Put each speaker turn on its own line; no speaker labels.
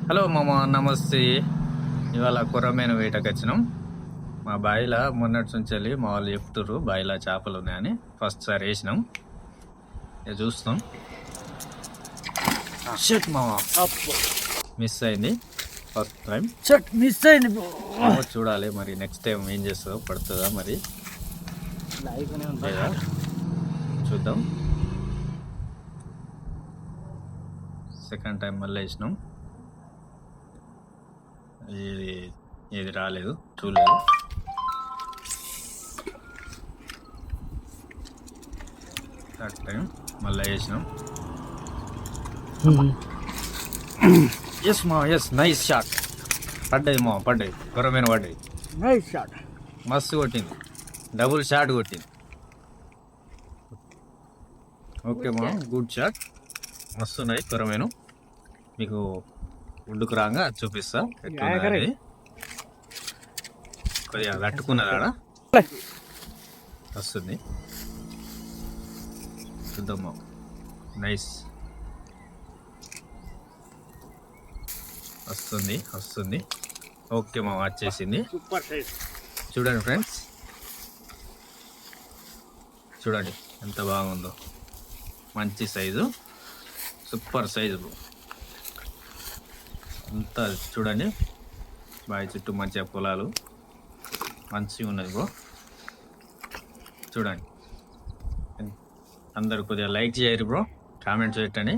Hello మామ, నమస్తే. ఇవాళ కొర్రమీన వేటకు వచ్చినాం. మా బావిలో మొన్నటి నుంచి వెళ్ళి మా వాళ్ళు చెప్తుర్రు బావిలో చేపలు ఉన్నాయని. ఫస్ట్ సారి వేసినాం, ఇక చూస్తాం. షట్ మామ, మిస్ అయింది ఫస్ట్ టైం.
మిస్ అయింది.
చూడాలి మరి నెక్స్ట్ టైం ఏం చేస్తుందో, పడుతుందా మరి లేదా చూద్దాం. సెకండ్ టైం మళ్ళీ వేసినాం, ఏది రాలేదు, చూడలేదు. థర్డ్ టైం మళ్ళీ వేసినాం. ఎస్ మా ఎస్, నైస్ షాట్. పడ్డది మా, పడ్డది, కొరమైన పడ్డది.
నైస్ షాట్,
మస్తు కొట్టింది, డబుల్ షాట్ కొట్టింది. ఓకే మా, గుడ్ షాట్. మస్తున్నాయి కొరమేను. మీకు ఒడ్డుకు రాగా చూపిస్తా ఎట్లున్నది. కొద్దిగా కట్టుకున్నదాడ వస్తుంది, చూద్దామా. నైస్, వస్తుంది వస్తుంది. ఓకే మా, వచ్చేసింది. చూడండి ఫ్రెండ్స్, చూడండి ఎంత బాగుందో. మంచి సైజు, సూపర్ సైజు అంతా. చూడండి బావి చుట్టూ మంచిగా పొలాలు, మంచిగా ఉన్నది బ్రో. చూడండి, అందరు కొద్దిగా లైక్ చేయరు బ్రో, కామెంట్స్ పెట్టండి.